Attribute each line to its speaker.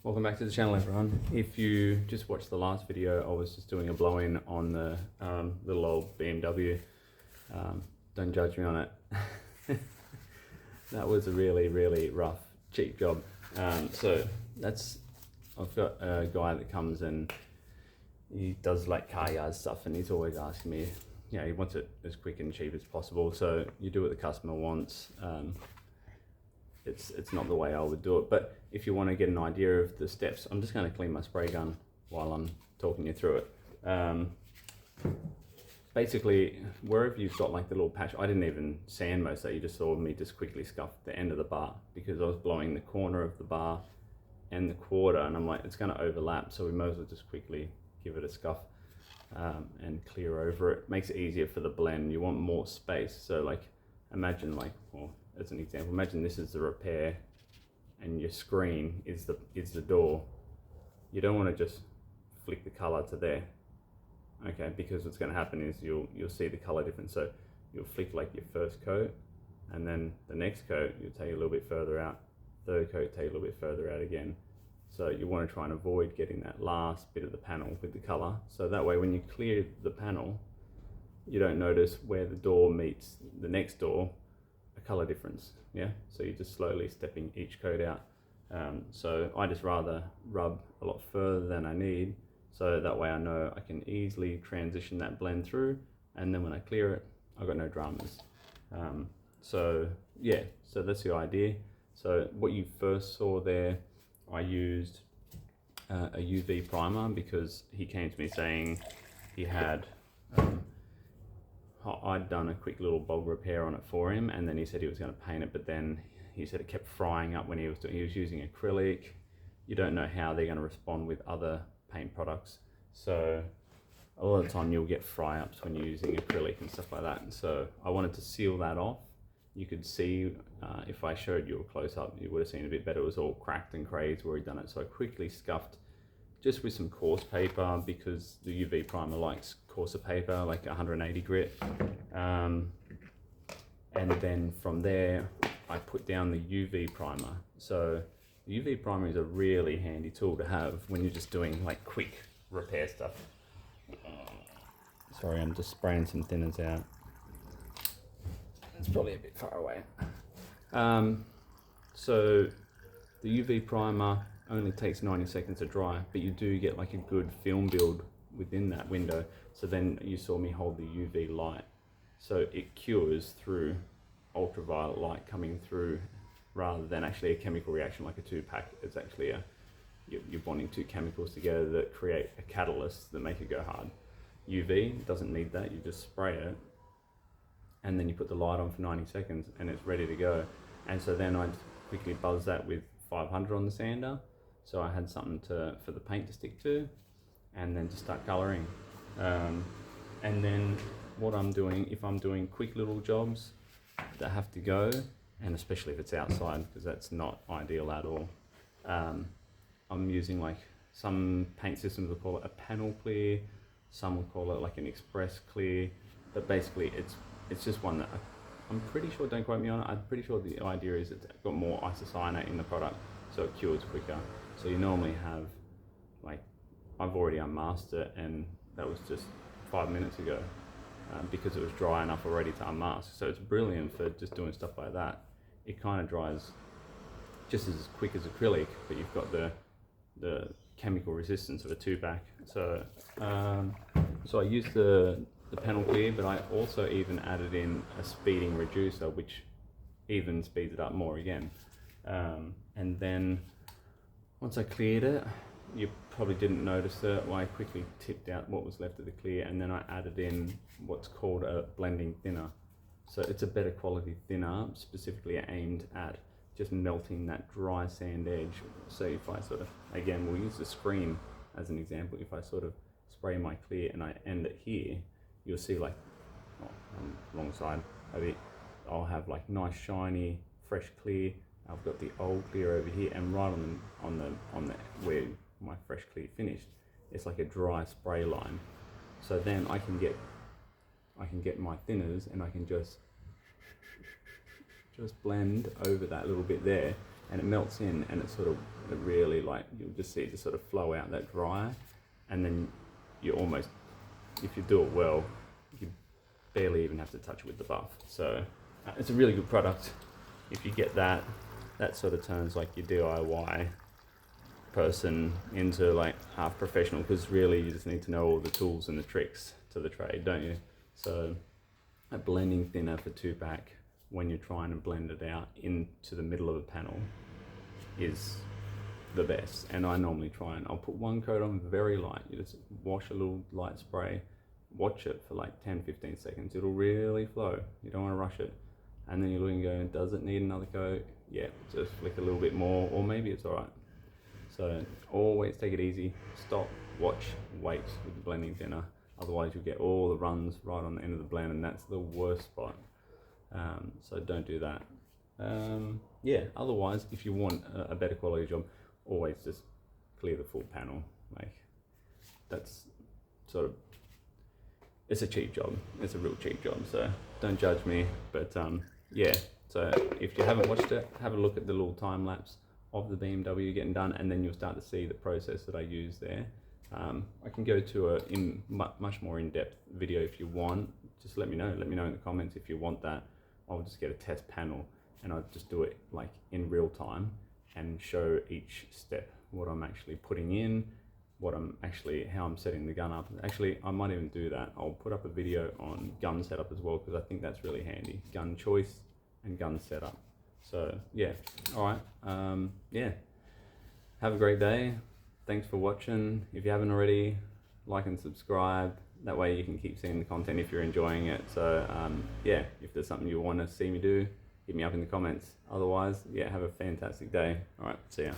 Speaker 1: Welcome back to the channel, everyone. If you just watched the last video, I was just doing a blow-in on the little old BMW. Don't judge me on it. That was a really rough, cheap job. So I've got a guy that comes and he does like car yard stuff, and he's always asking me, you know, he wants it as quick and cheap as possible. So you do what the customer wants. It's not the way I would do it, but if you want to get an idea of the steps, I'm just going to clean my spray gun while I'm talking you through it. Basically, wherever you've got like the little patch, I didn't even sand most of that. You just saw me just quickly scuff the end of the bar because I was blowing the corner of the bar and the quarter, and I'm like, it's going to overlap, so we might as well just quickly give it a scuff and clear over it. Makes it easier for the blend. You want more space, so like imagine like, well, as an example, imagine this is the repair and your screen is the door. You don't want to just flick the color to there, okay? Because what's going to happen is you'll see the color difference. So you'll flick like your first coat, and then the next coat you'll take a little bit further out, third coat take a little bit further out again. So you want to try and avoid getting that last bit of the panel with the color, so that way when you clear the panel you don't notice where the door meets the next door a color difference. Yeah, so you're just slowly stepping each coat out. So I just rather rub a lot further than I need, so that way I know I can easily transition that blend through, and then when I clear it I've got no dramas. So yeah, so that's the idea. So what you first saw there, I used a UV primer because he came to me saying he had I'd done a quick little bog repair on it for him, and then he said he was going to paint it, but then he said it kept frying up when he was using acrylic. You don't know how they're going to respond with other paint products, so a lot of the time you'll get fry ups when you're using acrylic and stuff like that. And so I wanted to seal that off. You could see if I showed you a close up, you would have seen a bit better. It was all cracked and crazed where he'd done it, so I quickly scuffed just with some coarse paper because the UV primer likes coarser paper, like 180 grit. And then from there, I put down the UV primer. So the UV primer is a really handy tool to have when you're just doing like quick repair stuff. Sorry, I'm just spraying some thinners out. It's probably a bit far away. So the UV primer only takes 90 seconds to dry, but you do get like a good film build within that window. So then you saw me hold the UV light, so it cures through ultraviolet light coming through, rather than actually a chemical reaction like a 2-pack. It's actually you're bonding two chemicals together that create a catalyst that make it go hard. UV doesn't need that. You just spray it and then you put the light on for 90 seconds and it's ready to go. And so then I'd quickly buzz that with 500 on the sander, so I had something for the paint to stick to, and then to start colouring. And then what I'm doing, if I'm doing quick little jobs that have to go, and especially if it's outside, because that's not ideal at all, I'm using like, some paint systems will call it a panel clear, some will call it like an express clear, but basically it's just one that I'm pretty sure, don't quote me on it, I'm pretty sure the idea is it's got more isocyanate in the product, so it cures quicker. So you normally have, like, I've already unmasked it, and that was just 5 minutes ago because it was dry enough already to unmask. So it's brilliant for just doing stuff like that. It kind of dries just as quick as acrylic, but you've got the chemical resistance of a 2-pack. So so I used the panel clear, but I also even added in a speeding reducer, which even speeds it up more again. And then once I cleared it, you probably didn't notice it, well, I quickly tipped out what was left of the clear, and then I added in what's called a blending thinner. So it's a better quality thinner, specifically aimed at just melting that dry sand edge. So if I sort of, again, we'll use the screen as an example. If I sort of spray my clear and I end it here, you'll see like, wrong side of it, I'll have like nice shiny fresh clear. I've got the old clear over here, and right on the where my fresh clear finished, it's like a dry spray line. So then I can get my thinners and I can just blend over that little bit there, and it melts in, and it really, like, you'll just see it just sort of flow out that dry, and then you almost, if you do it well, you barely even have to touch it with the buff. So it's a really good product. If you get that, that sort of turns like your DIY person into like half professional, because really you just need to know all the tools and the tricks to the trade, don't you? So a blending thinner for 2-pack, when you're trying to blend it out into the middle of a panel, is the best. And I normally I'll put one coat on very light. You just wash a little light spray, watch it for like 10-15 seconds. It'll really flow. You don't want to rush it. And then you're looking and go, does it need another coat? Yeah, just flick a little bit more, or maybe it's all right. So always take it easy. Stop, watch, wait with the blending thinner. Otherwise you'll get all the runs right on the end of the blend, and that's the worst spot. So don't do that. Yeah, otherwise, if you want a better quality job, always just clear the full panel. Like, that's sort of, it's a cheap job. It's a real cheap job, so don't judge me. But yeah, so if you haven't watched it, have a look at the little time lapse of the BMW getting done, and then you'll start to see the process that I use there. I can go to a much more in-depth video if you want. Just let me know in the comments if you want that. I'll just get a test panel, and I'll just do it like in real time and show each step, what I'm actually putting in, how I'm setting the gun up. Actually, I might even do that. I'll put up a video on gun setup as well, because I think that's really handy. Gun choice and gun setup. So yeah, all right. Yeah, have a great day. Thanks for watching. If you haven't already, like and subscribe. That way you can keep seeing the content if you're enjoying it. So yeah, if there's something you want to see me do, hit me up in the comments. Otherwise, yeah, have a fantastic day. All right, see ya.